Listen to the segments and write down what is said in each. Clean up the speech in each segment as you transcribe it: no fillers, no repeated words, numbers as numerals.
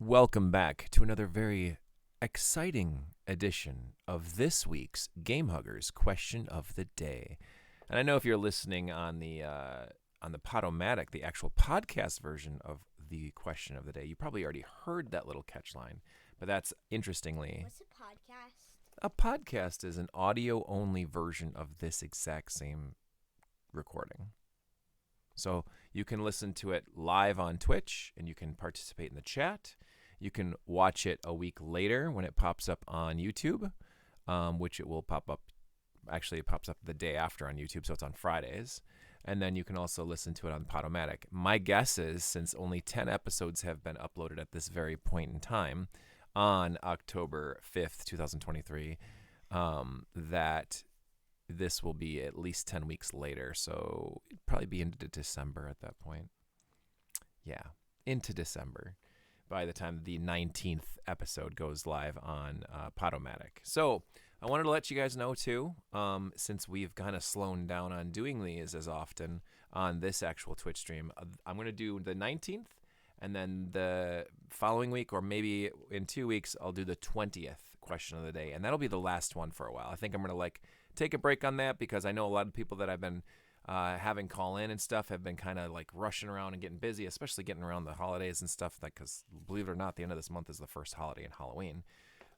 Welcome back to another very exciting edition of this week's Game Huggers Question of the Day. And I know if you're listening on the Podomatic, the actual podcast version of the question of the day, you probably already heard that little catch line. But that's interestingly, What's a podcast? a podcast is an audio only version of this exact same recording. So you can listen to it live on Twitch and you can participate in the chat. You can watch it a week later when it pops up on YouTube, which it will pop up. Actually, it pops up the day after on YouTube, so it's on Fridays. And then you can also listen to it on Podomatic. My guess is, since only 10 episodes have been uploaded at this very point in time, on October 5th, 2023, that this will be at least 10 weeks later. So it'd probably be into December at that point. Yeah, into December by the time the 19th episode goes live on Podomatic. So I wanted to let you guys know too, since we've kind of slowed down on doing these as often on this actual Twitch stream, I'm going to do the 19th, and then the following week, or maybe in 2 weeks, I'll do the 20th question of the day, and that'll be the last one for a while. I think I'm going to take a break on that because I know a lot of people that I've been having call in and stuff have been kind of rushing around and getting busy, especially getting around the holidays and stuff. Because believe it or not, the end of this month is the first holiday in Halloween,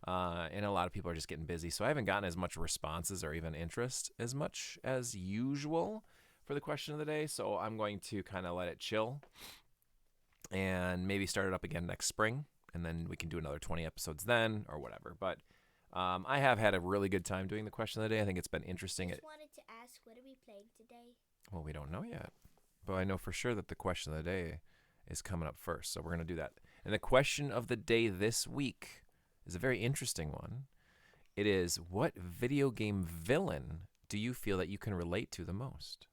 and a lot of people are just getting busy. So I haven't gotten as much responses or even interest as much as usual for the question of the day. So I'm going to kind of let it chill and maybe start it up again next spring, and then we can do another 20 episodes then or whatever. But I have had a really good time doing the question of the day. I think it's been interesting. I just wanted to ask, what are we playing today? Well, we don't know yet, but I know for sure that the question of the day is coming up first, so we're going to do that. And the question of the day this week is a very interesting one. It is, what video game villain do you feel that you can relate to the most?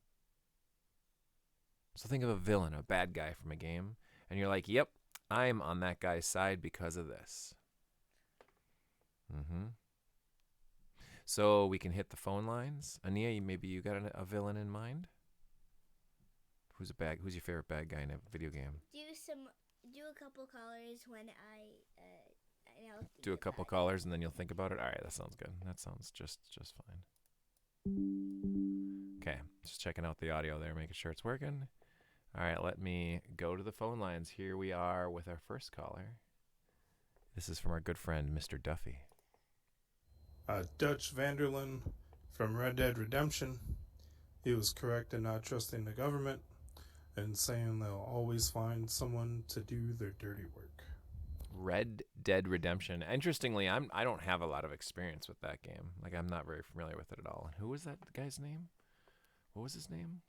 So think of a villain, a bad guy from a game, and you're like, yep, I'm on that guy's side because of this. So we can hit the phone lines. Ania, maybe you got a villain in mind? Who's your favorite bad guy in a video game? Do a couple callers when I'll do a couple callers and then you'll think about it. All right, that sounds good. That sounds just fine. Okay, just checking out the audio there, making sure it's working. All right, let me go to the phone lines. Here we are with our first caller. This is from our good friend, Mr. Duffy. Dutch Vanderlyn from Red Dead Redemption. He was correct in not trusting the government and saying they'll always find someone to do their dirty work. Red Dead Redemption. Interestingly, I don't have a lot of experience with that game. I'm not very familiar with it at all. And who was that guy's name? What was his name?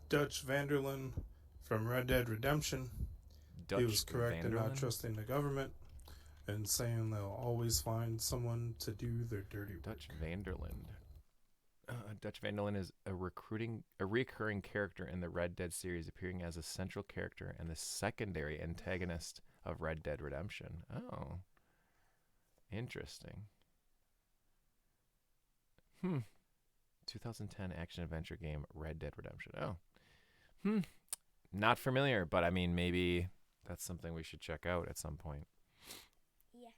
Dutch Vanderlyn from Red Dead Redemption. He was correct in not trusting the government and saying they'll always find someone to do their dirty work. Dutch Vanderlyn. Dutch Vanderlyn is a recurring character in the Red Dead series, appearing as a central character and the secondary antagonist of Red Dead Redemption. Oh, interesting. 2010 action-adventure game, Red Dead Redemption. Oh. Not familiar, but I mean, maybe that's something we should check out at some point. Yeah.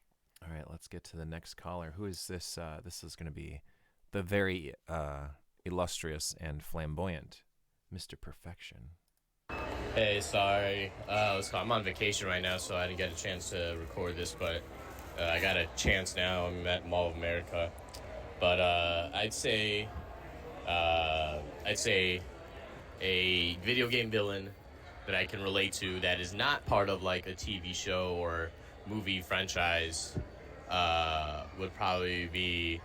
All right, let's get to the next caller. Who is this? This is going to be the very illustrious and flamboyant Mr. Perfection. Hey, sorry. I'm on vacation right now, so I didn't get a chance to record this, but I got a chance now. I'm at Mall of America. But I'd say a video game villain that I can relate to that is not part of a TV show or movie franchise would probably be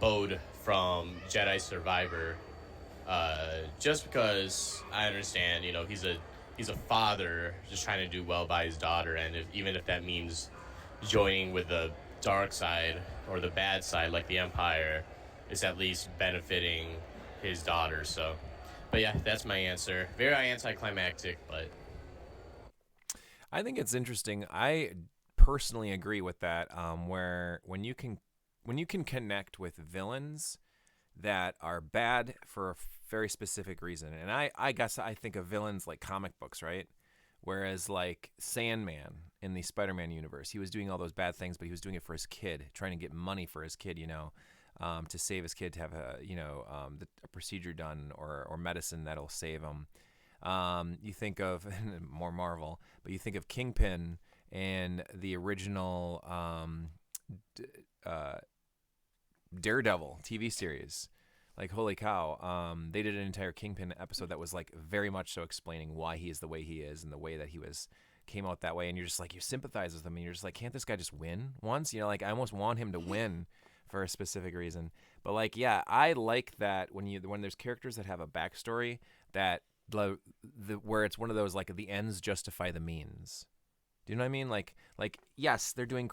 Bode from Jedi Survivor. Just because I understand, he's a father just trying to do well by his daughter, and even if that means joining with the dark side or the bad side like the Empire, is at least benefiting his daughter. So, but yeah, that's my answer. Very anticlimactic, but I think it's interesting. I personally agree with that. Where when you can connect with villains that are bad for a very specific reason, and I guess I think of villains like comic books, right? Whereas like Sandman in the Spider-Man universe, he was doing all those bad things, but he was doing it for his kid, trying to get money for his kid, to save his kid, to have a procedure done or medicine that'll save him. You think of more Marvel, but you think of Kingpin and the original Daredevil TV series. Like, holy cow, they did an entire Kingpin episode that was like very much so explaining why he is the way he is and the way that he came out that way. And you're just like, you sympathize with him, and you're just like, can't this guy just win once? Like, I almost want him to win for a specific reason. But like, yeah, I like that when there's characters that have a backstory that where it's one of those like the ends justify the means. Do you know what I mean? Like yes, they're doing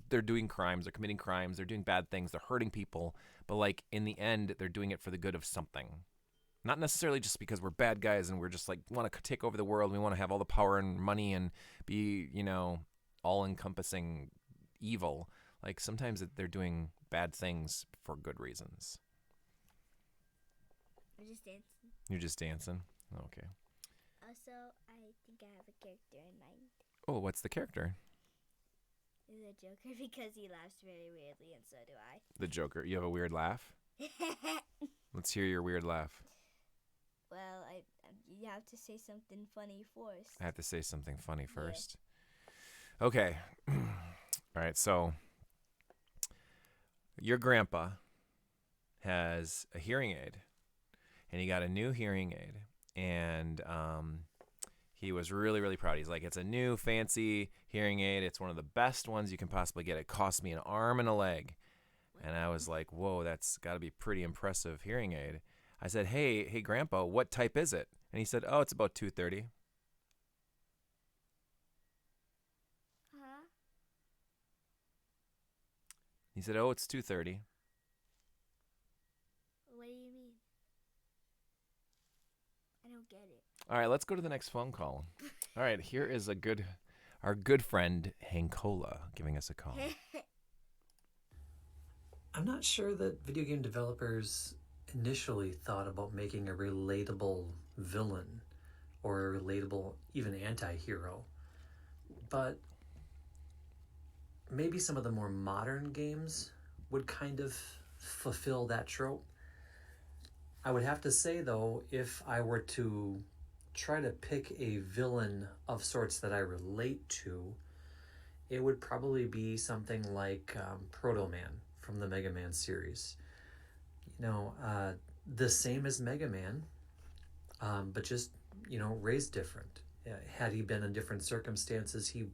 they're doing crimes, they're committing crimes, they're doing bad things, they're hurting people, but like in the end, they're doing it for the good of something. Not necessarily just because we're bad guys and we're just like want to take over the world, we want to have all the power and money and be, all-encompassing evil. Like sometimes they're doing bad things for good reasons. I'm just dancing. You're just dancing? Okay. Also, I think I have a character in mind. Oh, what's the character? He's a Joker because he laughs very weirdly, and so do I. The Joker. You have a weird laugh? Let's hear your weird laugh. Well, you have to say something funny first. I have to say something funny first. Yeah. Okay. All right, so your grandpa has a hearing aid, and he got a new hearing aid, and he was really, really proud. He's like, it's a new fancy hearing aid. It's one of the best ones you can possibly get. It cost me an arm and a leg. And I was like, whoa, that's got to be pretty impressive hearing aid. I said, hey, Grandpa, what type is it? And he said, oh, it's about 230. Huh? He said, oh, it's 230. What do you mean? I don't get it. All right, let's go to the next phone call. All right, here is our good friend Hankola giving us a call. I'm not sure that video game developers initially thought about making a relatable villain or a relatable even anti-hero, but maybe some of the more modern games would kind of fulfill that trope. I would have to say, though, if I were to try to pick a villain of sorts that I relate to, it would probably be something like Proto Man from the Mega Man series. The same as Mega Man, but just, raised different. Had he been in different circumstances, he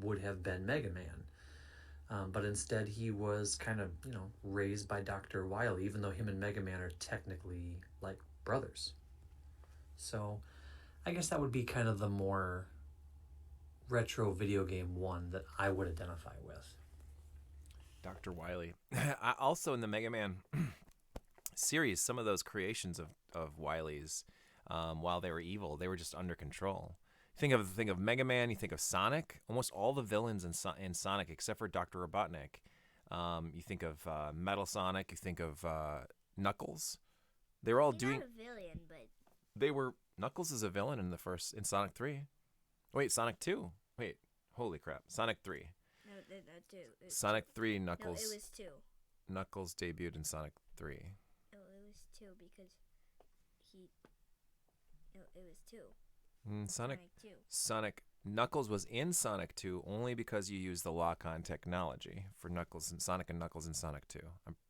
would have been Mega Man. But instead, he was kind of, raised by Dr. Wily, even though him and Mega Man are technically like brothers. So I guess that would be kind of the more retro video game one that I would identify with. Dr. Wily. Also in the Mega Man series, some of those creations of Wily's, while they were evil, they were just under control. Think of Mega Man, you think of Sonic. Almost all the villains in Sonic, except for Dr. Robotnik. You think of Metal Sonic, you think of Knuckles. They were all He's doing... not a villain, but... They were... Knuckles is a villain in Sonic 3. Wait, Sonic 2. Wait, holy crap. Sonic 3. No, 2. Sonic 3, Knuckles. No, it was 2. Knuckles debuted in Sonic 3. No, it was 2 because he... No, it was 2. Sonic 2. Knuckles was in Sonic 2 only because you used the lock-on technology for Knuckles and Sonic in Sonic 2.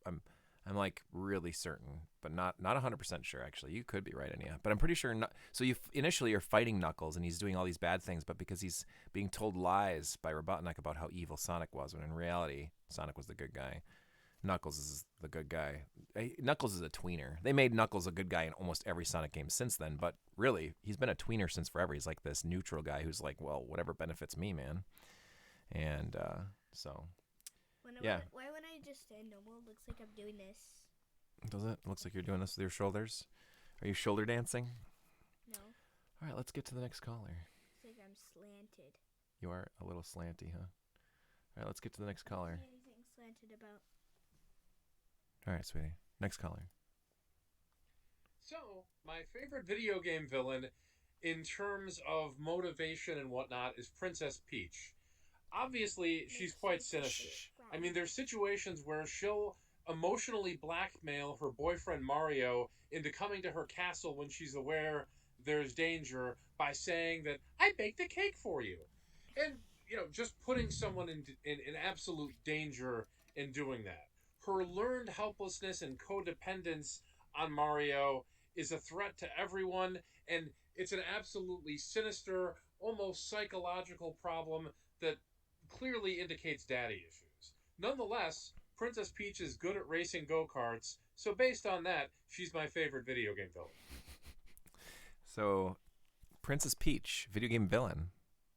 I'm like really certain, but not 100% sure actually. You could be right, Anya, but I'm pretty sure. So initially you're fighting Knuckles and he's doing all these bad things, but because he's being told lies by Robotnik about how evil Sonic was, when in reality Sonic was the good guy. Knuckles is the good guy. Knuckles is a tweener. They made Knuckles a good guy in almost every Sonic game since then, but really, he's been a tweener since forever. He's like this neutral guy who's like, well, whatever benefits me, man. And so, yeah. Why when I just stand normal, it looks like I'm doing this? Does it? Looks like you're doing this with your shoulders. Are you shoulder dancing? No. All right, let's get to the next caller. It's like I'm slanted. You are a little slanty, huh? All right, let's get to the next caller. What's anything slanted about? All right, sweetie. Next caller. So, my favorite video game villain in terms of motivation and whatnot is Princess Peach. Obviously, she's quite sinister. I mean, there's situations where she'll emotionally blackmail her boyfriend Mario into coming to her castle when she's aware there's danger by saying that I baked a cake for you. And, just putting someone in absolute danger in doing that. Her learned helplessness and codependence on Mario is a threat to everyone, and it's an absolutely sinister, almost psychological problem that clearly indicates daddy issues. Nonetheless, Princess Peach is good at racing go-karts, so based on that, she's my favorite video game villain. So, Princess Peach, video game villain.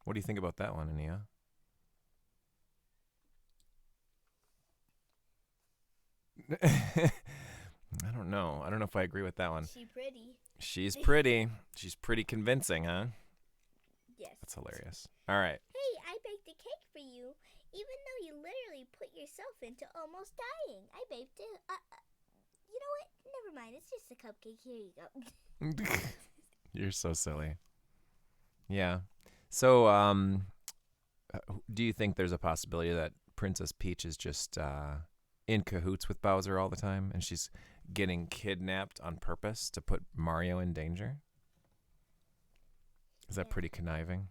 What do you think about that one, Ania? I don't know. I don't know if I agree with that one. She pretty. She's pretty. She's pretty convincing, huh? Yes. That's hilarious. All right. Hey, I baked a cake for you, even though you literally put yourself into almost dying. I baked it. You know what? Never mind. It's just a cupcake. Here you go. You're so silly. Yeah. So, do you think there's a possibility that Princess Peach is just in cahoots with Bowser all the time, and she's getting kidnapped on purpose to put Mario in danger? Is that pretty conniving?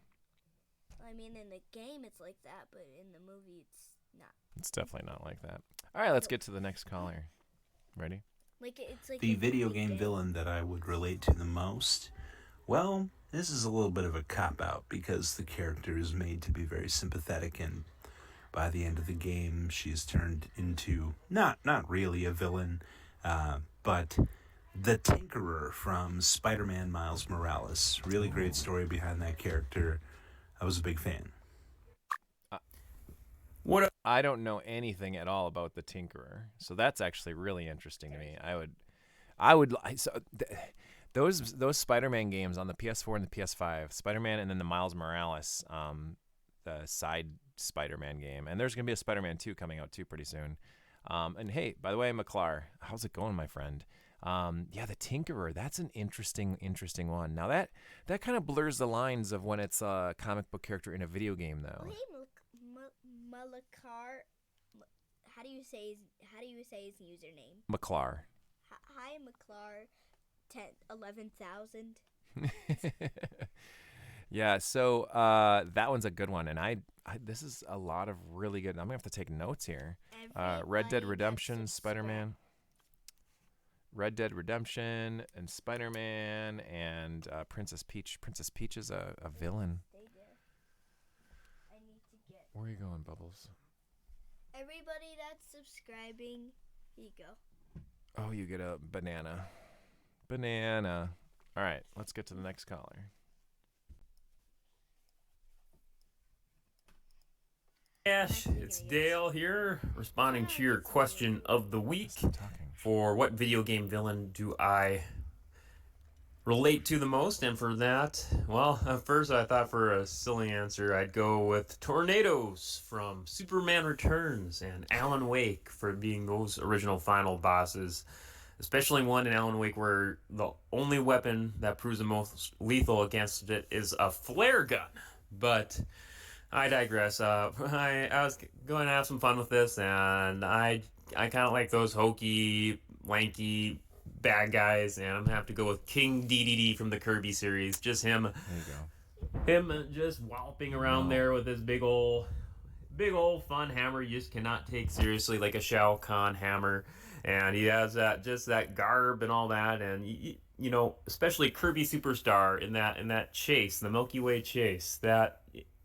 I mean, in the game it's like that, but in the movie it's not. It's definitely not like that. All right, let's get to the next caller. Ready? It's like The video game villain that I would relate to the most, well, this is a little bit of a cop-out because the character is made to be very sympathetic, and by the end of the game she's turned into not really a villain, but the Tinkerer from Spider-Man Miles Morales. Really great story behind that character. I was a big fan. I don't know anything at all about the Tinkerer, so that's actually really interesting to me. Those Spider-Man games on the PS4 and the PS5, Spider-Man and then the Miles Morales, the side Spider-Man game, and there's gonna be a Spider-Man 2 coming out too pretty soon. And hey, by the way, McClar, how's it going, my friend? Yeah, the Tinkerer, that's an interesting one. Now that kind of blurs the lines of when it's a comic book character in a video game, though. Oh, hey, Malakar. How do you say his username? McClar. Hi, McClar. 11,000. Yeah, so that one's a good one, and this is a lot of really good. I'm gonna have to take notes here. Red Dead Redemption, Spider-Man. Red Dead Redemption and Spider-Man and Princess Peach. Princess Peach is a villain. I need to get Where are you going, Bubbles? everybody that's subscribing. Here you go. Oh, you get a banana. Banana. All right, let's get to the next caller. Ash, it's Dale here, responding to your question of the week. Stop talking. For what video game villain do I relate to the most? And for that, well, at first I thought for a silly answer I'd go with Tornadoes from Superman Returns and Alan Wake for being those original final bosses. Especially one in Alan Wake where the only weapon that proves the most lethal against it is a flare gun. But I digress. I was going to have some fun with this, and I kind of like those hokey, lanky bad guys, and I'm going to have to go with King DDD from the Kirby series. Just him. There you go. Him just walloping around there with his big old fun hammer you just cannot take seriously, like a Shao Kahn hammer. And he has that garb and all that, and you know, especially Kirby Superstar in that chase, the Milky Way chase.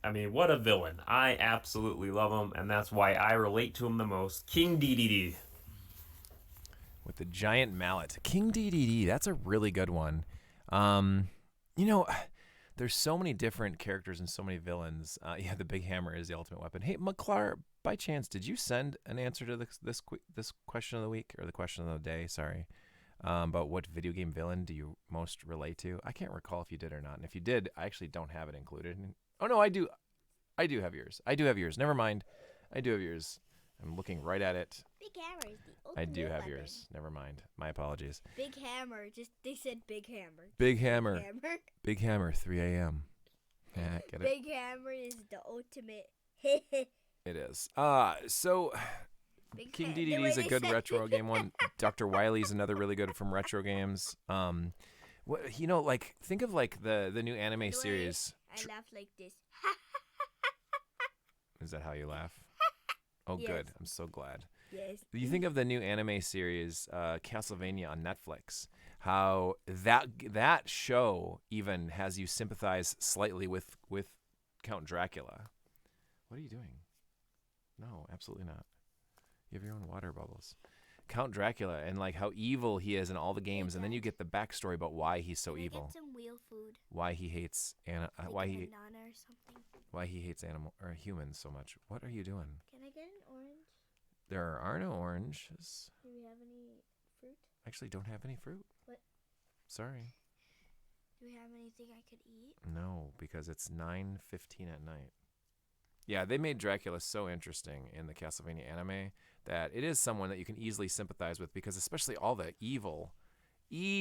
I mean, what a villain! I absolutely love him, and that's why I relate to him the most. King DDD. With the giant mallet, King DDD. That's a really good one. There's so many different characters and so many villains. Yeah, the big hammer is the ultimate weapon. Hey, McClar, by chance, did you send an answer to this question of the week or the question of the day? Sorry, about what video game villain do you most relate to? I can't recall if you did or not. And if you did, I actually don't have it included. Oh no, I do. I do have yours. Never mind. I do have yours. I'm looking right at it. Big Hammer is the ultimate I do have weapon. yours. Never mind. My apologies. Big Hammer. They said Big Hammer. Big Hammer. Hammer. Big Hammer, 3 a.m. Yeah, get it? Big Hammer is the ultimate. It is. So Big King the DDD way is a they good said- retro game one. Dr. Wily's another really good from retro games. What, you know, like think of like the new anime The way series. I laugh like this. Is that how you laugh? Oh, Yes. good. I'm so glad. Yes. You think of the new anime series, Castlevania on Netflix. How that show even has you sympathize slightly with Count Dracula. What are you doing? No, absolutely not. You have your own water bubbles. Count Dracula and like how evil he is in all the games, and then you get the backstory about why he's so Can I evil, get some wheel food? why he hates Like why a he banana or something. why he hates animal or humans so much. What are you doing? Can I get an orange? There are no oranges. Do we have any fruit? Actually, don't have any fruit. What? Sorry. Do we have anything I could eat? No, because it's 9:15 at night. Yeah, they made Dracula so interesting in the Castlevania anime that it is someone that you can easily sympathize with, because especially all the evil. Yeah,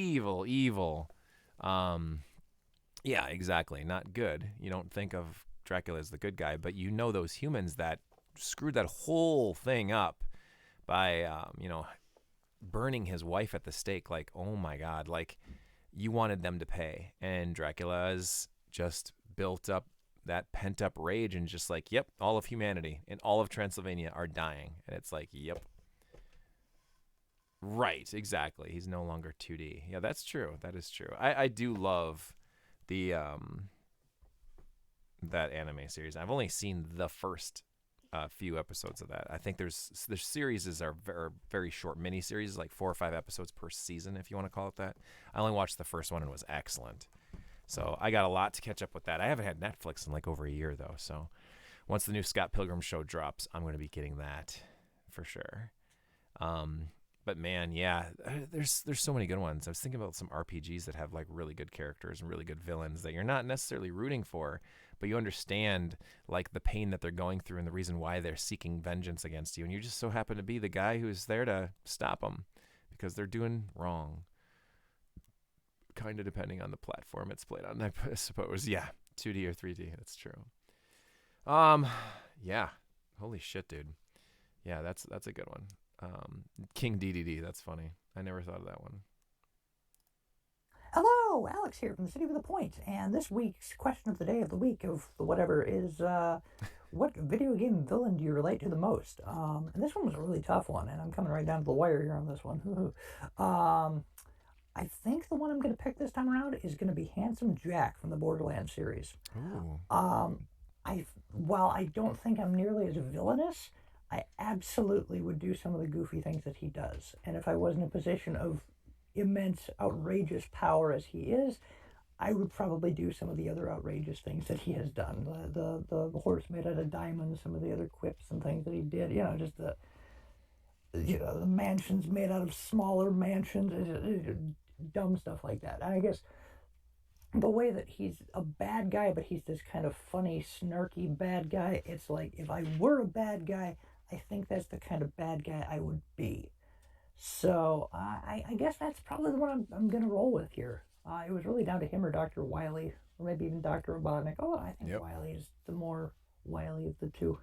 exactly. Not good. You don't think of Dracula as the good guy, but you know those humans that screwed that whole thing up by, burning his wife at the stake. Like, oh my God, like you wanted them to pay. And Dracula has just built up that pent up rage and just like, yep, all of humanity and all of Transylvania are dying. And it's like, yep. Right, exactly. He's no longer 2D. Yeah, that's true. That is true. I do love the that anime series. I've only seen the first few episodes of that. I think the series are very, very short mini series, like 4 or 5 episodes per season, if you want to call it that. I only watched the first one and it was excellent. So I got a lot to catch up with that. I haven't had Netflix in like over a year though. So once the new Scott Pilgrim show drops, I'm going to be getting that for sure. But man, yeah, there's so many good ones. I was thinking about some RPGs that have like really good characters and really good villains that you're not necessarily rooting for, but you understand like the pain that they're going through and the reason why they're seeking vengeance against you. And you just so happen to be the guy who's there to stop them because they're doing wrong. Kind of depending on the platform it's played on, I suppose. Yeah, 2D or 3D. That's true. Yeah. Holy shit, dude. Yeah, that's a good one. King DDD. That's funny. I never thought of that one. Hello, Alex here from the City with a Point, and this week's question of the day of the week of whatever is, what video game villain do you relate to the most? And this one was a really tough one, and I'm coming right down to the wire here on this one. I think the one I'm going to pick this time around is going to be Handsome Jack from the Borderlands series. Ooh. While I don't think I'm nearly as villainous, I absolutely would do some of the goofy things that he does. And if I was in a position of immense, outrageous power as he is, I would probably do some of the other outrageous things that he has done. The horse made out of diamonds, some of the other quips and things that he did. Just the mansions made out of smaller mansions, dumb stuff like that. And I guess the way that he's a bad guy, but he's this kind of funny, snarky bad guy, it's like if I were a bad guy, I think that's the kind of bad guy I would be. So I guess that's probably the one I'm going to roll with here. It was really down to him or Dr. Wily, or maybe even Dr. Robotnik. Oh, I think Wily is the more wily of the two.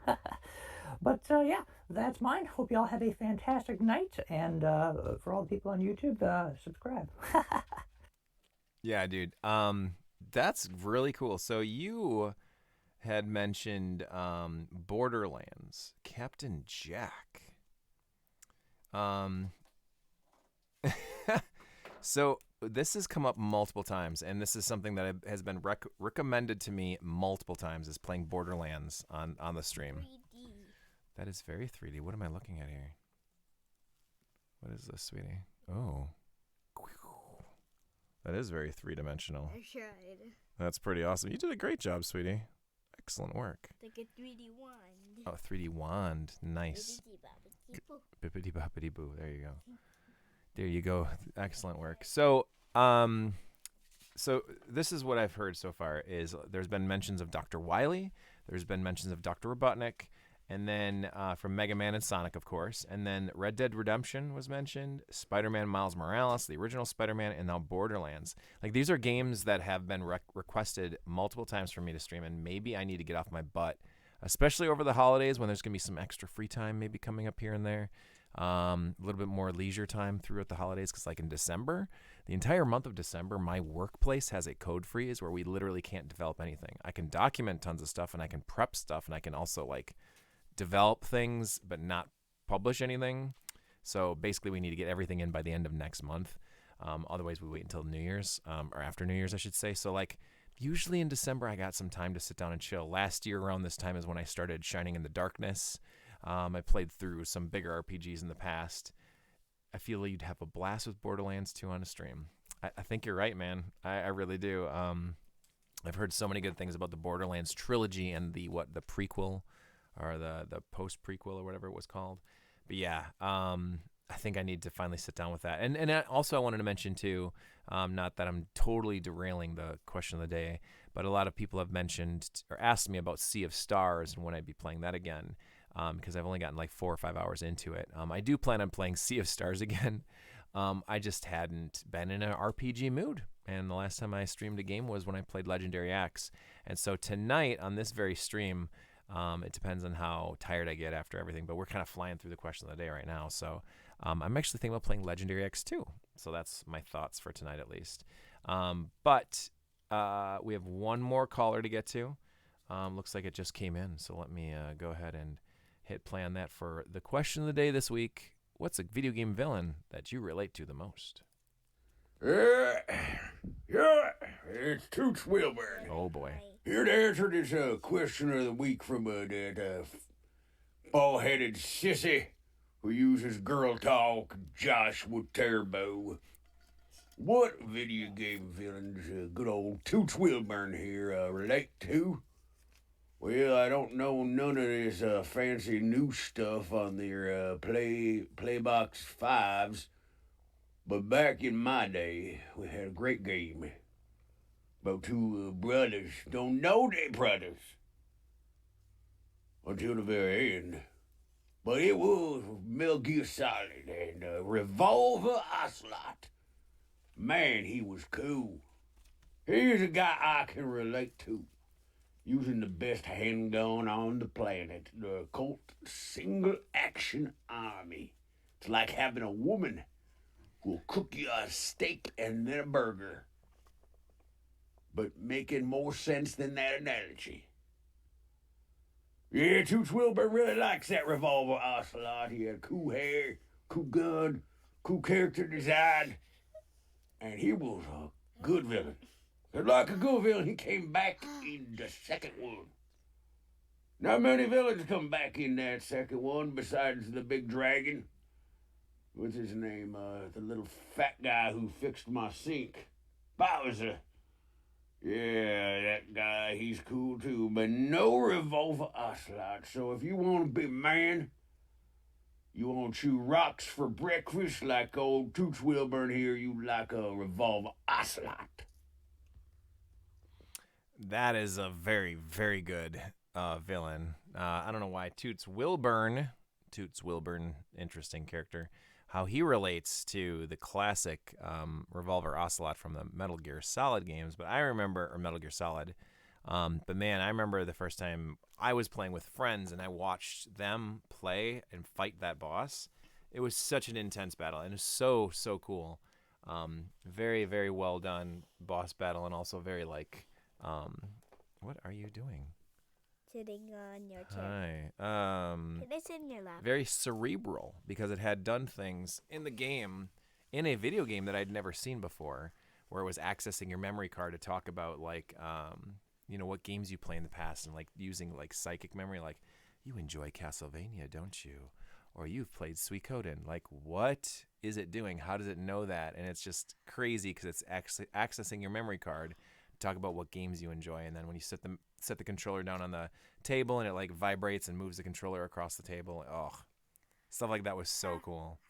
But yeah, that's mine. Hope y'all have a fantastic night. And for all the people on YouTube, subscribe. Yeah, dude. That's really cool. So you had mentioned Borderlands, Captain Jack. So this has come up multiple times, and this is something that has been recommended to me multiple times, is playing Borderlands on the stream. 3D. That is very 3D. What am I looking at here? What is this, sweetie? Oh. That is very three-dimensional. I tried. That's pretty awesome. You did a great job, sweetie. Excellent work. Like a 3D wand. Oh, 3D wand. Nice. Bippity-boppity-boo. Bippity boppity boo. There you go. There you go. Excellent work. So, so this is what I've heard so far is there's been mentions of Dr. Wily. There's been mentions of Dr. Robotnik. And then from Mega Man and Sonic, of course. And then Red Dead Redemption was mentioned, Spider-Man Miles Morales, the original Spider-Man, and now Borderlands. Like, these are games that have been requested multiple times for me to stream, and maybe I need to get off my butt, especially over the holidays when there's going to be some extra free time maybe coming up here and there. A little bit more leisure time throughout the holidays, because like in December, the entire month of December, my workplace has a code freeze where we literally can't develop anything. I can document tons of stuff, and I can prep stuff, and I can also like develop things but not publish anything. So basically we need to get everything in by the end of next month. Otherwise we wait until New Year's, or after New Year's I should say. So like usually in December I got some time to sit down and chill. Last year around this time is when I started Shining in the Darkness. I played through some bigger RPGs in the past. I feel you'd have a blast with Borderlands 2 on a stream. I think you're right, man. I really do. I've heard so many good things about the Borderlands trilogy and the prequel, or the post prequel, or whatever it was called. But yeah, I think I need to finally sit down with that. And also I wanted to mention too, not that I'm totally derailing the question of the day, but a lot of people have mentioned or asked me about Sea of Stars and when I'd be playing that again, because I've only gotten like 4 or 5 hours into it. I do plan on playing Sea of Stars again. I just hadn't been in an RPG mood. And the last time I streamed a game was when I played Legendary Axe. And so tonight on this very stream, it depends on how tired I get after everything, but we're kind of flying through the question of the day right now. So I'm actually thinking about playing Legendary X2. So that's my thoughts for tonight, at least. But we have one more caller to get to. Looks like it just came in. So let me go ahead and hit play on that for the question of the day this week. What's a video game villain that you relate to the most? Yeah, it's Toots Wilburn. Oh, boy. Here to answer this question of the week from that bald-headed sissy who uses girl talk, Joshua Turbo. What video game villains good old Toots Wilburn here relate to? Well, I don't know none of this fancy new stuff on their Playbox 5s, but back in my day, we had a great game about two brothers don't know they brothers until the very end. But it was Metal Gear Solid and Revolver Ocelot. Man, he was cool. He's a guy I can relate to, using the best handgun on the planet, the Colt Single Action Army. It's like having a woman who'll cook you a steak and then a burger, but making more sense than that analogy. Yeah, Toots Wilburn really likes that Revolver Ocelot. He had cool hair, cool gun, cool character design, and he was a good villain. And like a good villain, he came back in the second one. Not many villains come back in that second one besides the big dragon. What's his name? The little fat guy who fixed my sink. Bowser. Yeah, that guy, he's cool too, but no Revolver Ocelot. So if you want to be a man, you want to chew rocks for breakfast like old Toots Wilburn here, you like a Revolver Ocelot. That is a very, very good villain. I don't know why Toots Wilburn, interesting character, how he relates to the classic Revolver Ocelot from the Metal Gear Solid games. But I remember, or Metal Gear Solid, but man, I remember the first time I was playing with friends and I watched them play and fight that boss. It was such an intense battle, and it was so, so cool. Very, very well done boss battle, and also very like, what are you doing? Sitting on your chair. Hi. Can I sit in your lap? Very cerebral, because it had done things in the game, in a video game that I'd never seen before, where it was accessing your memory card to talk about like, what games you play in the past, and like using like psychic memory, like you enjoy Castlevania, don't you? Or you've played Suikoden. Like, what is it doing? How does it know that? And it's just crazy because it's actually accessing your memory card to talk about what games you enjoy. And then when you set the controller down on the table and it like vibrates and moves the controller across the table. Oh, stuff like that was so cool.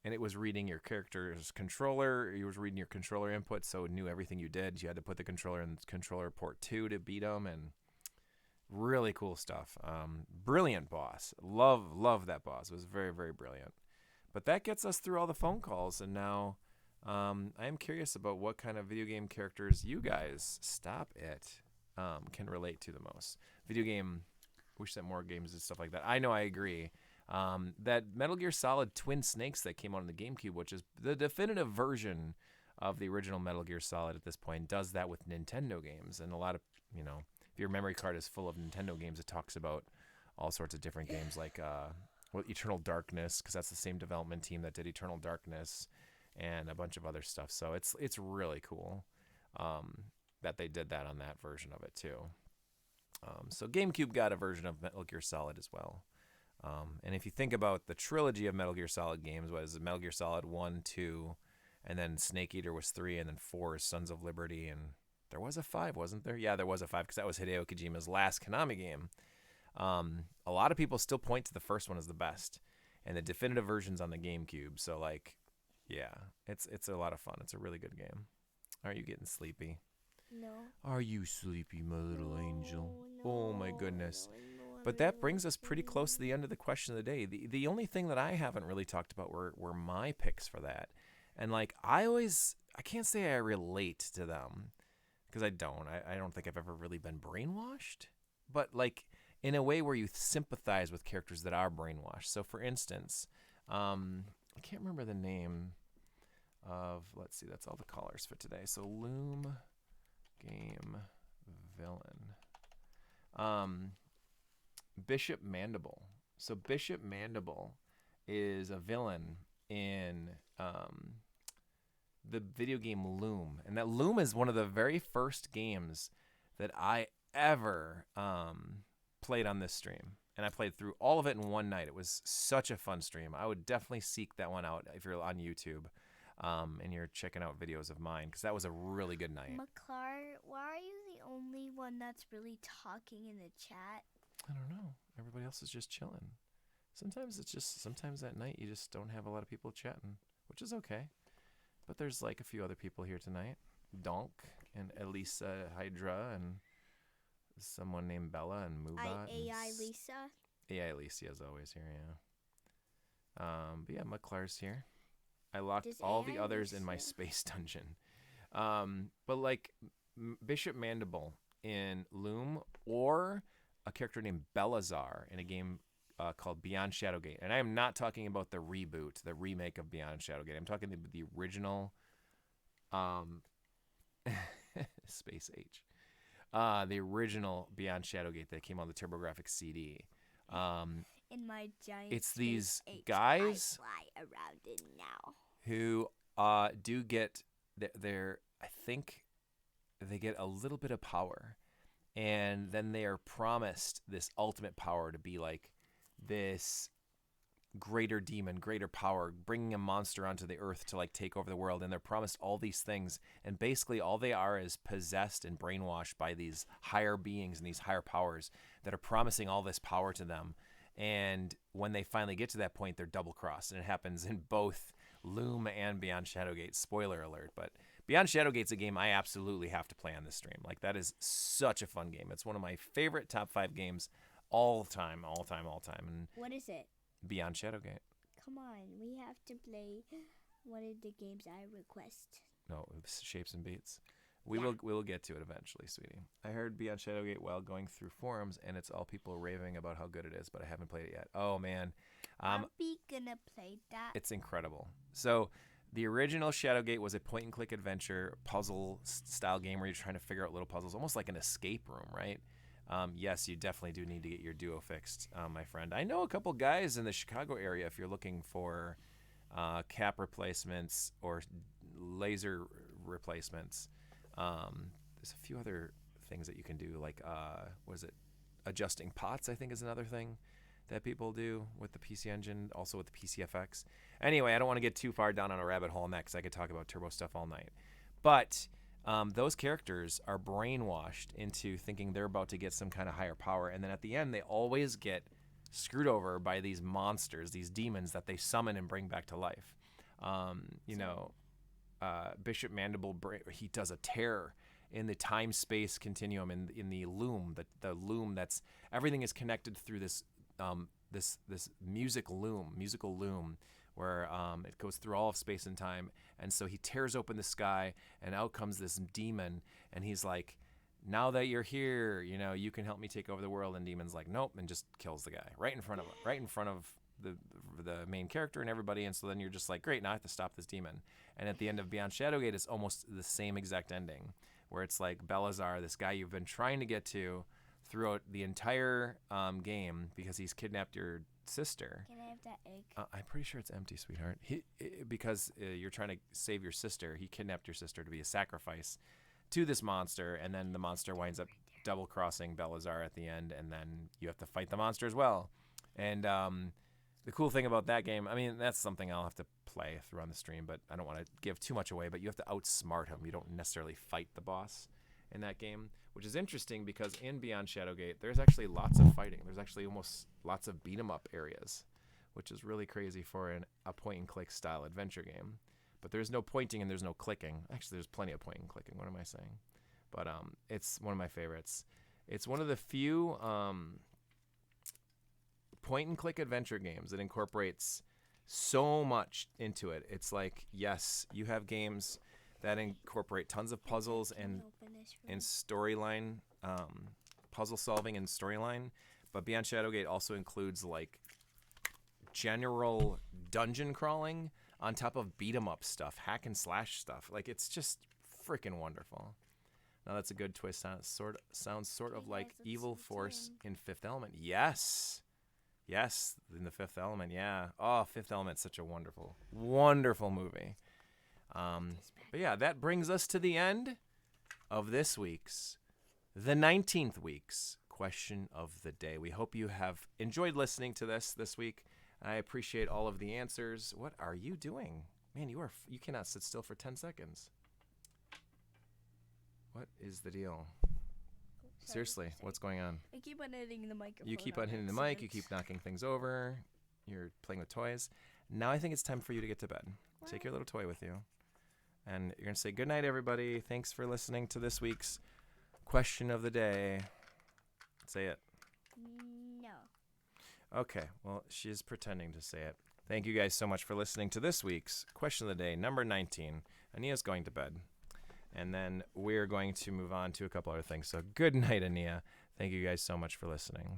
And it was reading your character's controller. It was reading your controller input, so it knew everything you did. You had to put the controller in controller port 2 to beat them, and Really cool stuff. Brilliant boss. Love that boss. It was very, very brilliant. But that gets us through all the phone calls, and now I am curious about what kind of video game characters you guys, stop it, can relate to the most. Video game, wish that more games and stuff like that. I know, I agree. That Metal Gear Solid Twin Snakes that came out on the GameCube, which is the definitive version of the original Metal Gear Solid at this point, does that with Nintendo games. And a lot of, if your memory card is full of Nintendo games, it talks about all sorts of different games like Eternal Darkness, because that's the same development team that did Eternal Darkness, and a bunch of other stuff. So it's really cool that they did that on that version of it too. So GameCube got a version of Metal Gear Solid as well. And if you think about the trilogy of Metal Gear Solid games, was Metal Gear Solid 1, 2, and then Snake Eater was 3, and then 4 is Sons of Liberty, and there was a 5, wasn't there? Yeah, there was a 5, because that was Hideo Kojima's last Konami game. A lot of people still point to the first one as the best, and the definitive version's on the GameCube. So, yeah, it's a lot of fun. It's a really good game. Are you getting sleepy? No. Are you sleepy, my little angel? No, Oh, my goodness. no, But that brings us pretty close to the end of the question of the day. The only thing that I haven't really talked about were my picks for that. And I can't say I relate to them, because I don't. I don't think I've ever really been brainwashed. But in a way where you sympathize with characters that are brainwashed. So for instance, I can't remember the name of, let's see, that's all the callers for today. So Loom game villain. Bishop Mandible. So Bishop Mandible is a villain in the video game Loom. And that Loom is one of the very first games that I ever played on this stream. And I played through all of it in one night. It was such a fun stream. I would definitely seek that one out if you're on YouTube and you're checking out videos of mine, because that was a really good night. McClar, why are you the only one that's really talking in the chat? I don't know. Everybody else is just chilling. Sometimes at night you just don't have a lot of people chatting, which is okay. But there's a few other people here tonight. Donk and Elisa Hydra and someone named Bella and Moobot. AI Lisa. AI Lisa is always here, yeah. But yeah, McClar's here. I locked all the others in my space dungeon. But Bishop Mandible in Loom, or a character named Belazar in a game called Beyond Shadowgate. And I am not talking about the reboot, the remake of Beyond Shadowgate. I'm talking about the original Space H. The original Beyond Shadowgate that came on the TurboGrafx CD. In my giant It's these Space H, guys I fly around it now. who do get their, I think they get a little bit of power, and then they are promised this ultimate power to be this greater demon, greater power, bringing a monster onto the earth to take over the world. And they're promised all these things, and basically all they are is possessed and brainwashed by these higher beings and these higher powers that are promising all this power to them. And when they finally get to that point, they're double crossed, and it happens in both Loom and Beyond Shadowgate. Spoiler alert, but Beyond Shadowgate's a game I absolutely have to play on this stream. That is such a fun game. It's one of my favorite top 5 games all time. And What is it? Beyond Shadowgate. Come on, we have to play one of the games I request. No, it's Shapes and Beats. We will get to it eventually, sweetie. I heard Beyond Shadowgate while going through forums, and it's all people raving about how good it is, but I haven't played it yet. Oh man, I'll be gonna play that. it's incredible. So the original Shadowgate was a point-and-click adventure puzzle style game where you're trying to figure out little puzzles, almost like an escape room, right? Yes, you definitely do need to get your duo fixed, my friend. I know a couple guys in the Chicago area if you're looking for cap replacements or laser replacements. There's a few other things that you can do, adjusting pots, I think, is another thing that people do with the PC Engine, also with the PCFX. Anyway, I don't want to get too far down on a rabbit hole on that because I could talk about turbo stuff all night. But those characters are brainwashed into thinking they're about to get some kind of higher power, and then at the end they always get screwed over by these monsters, these demons that they summon and bring back to life. Bishop Mandible, he does a tear in the time-space continuum, in the loom, the loom that's everything is connected through this this musical loom, where it goes through all of space and time. And so he tears open the sky, and out comes this demon, and he's like, now that you're here, you know, you can help me take over the world. And demon's like, nope, and just kills the guy right in front of the main character and everybody. And so then you're just like, great, now I have to stop this demon. And at the end of Beyond Shadowgate, it's almost the same exact ending, where it's like Belazar, this guy you've been trying to get to throughout the entire game, because he's kidnapped your sister. Can I have that egg? I'm pretty sure it's empty, sweetheart. Because you're trying to save your sister, he kidnapped your sister to be a sacrifice to this monster, and then the monster winds up double-crossing Belazar at the end, and then you have to fight the monster as well. And the cool thing about that game, I mean, that's something I'll have to play through on the stream, but I don't want to give too much away, but you have to outsmart him. You don't necessarily fight the boss in that game, which is interesting because in Beyond Shadowgate, there's actually lots of fighting. There's actually almost lots of beat-em-up areas, which is really crazy for a point-and-click style adventure game. But there's no pointing and there's no clicking. Actually, there's plenty of pointing and clicking. What am I saying? But it's one of my favorites. It's one of the few point-and-click adventure games that incorporates so much into it. It's like, yes, you have games that incorporate tons of puzzles and storyline, puzzle solving and storyline. But Beyond Shadowgate also includes like general dungeon crawling on top of beat 'em up stuff, hack and slash stuff. Like, it's just freaking wonderful. Now that's a good twist. Sounds sort of like Evil Force in Fifth Element. Yes, in the Fifth Element. Yeah. Oh, Fifth Element's such a wonderful, wonderful movie. But yeah, that brings us to the end of the 19th week's question of the day. We hope you have enjoyed listening to this week. I appreciate all of the answers. What are you doing? Man, you cannot sit still for 10 seconds. What is the deal? Seriously, what's going on? I keep on hitting the microphone. You keep on hitting the mic, you keep knocking things over, you're playing with toys. Now I think it's time for you to get to bed. What? Take your little toy with you. And you're going to say, good night, everybody. Thanks for listening to this week's question of the day. Say it. No. Okay, well, she is pretending to say it. Thank you guys so much for listening to this week's question of the day, number 19. Ania's going to bed. And then we're going to move on to a couple other things. So good night, Ania. Thank you guys so much for listening.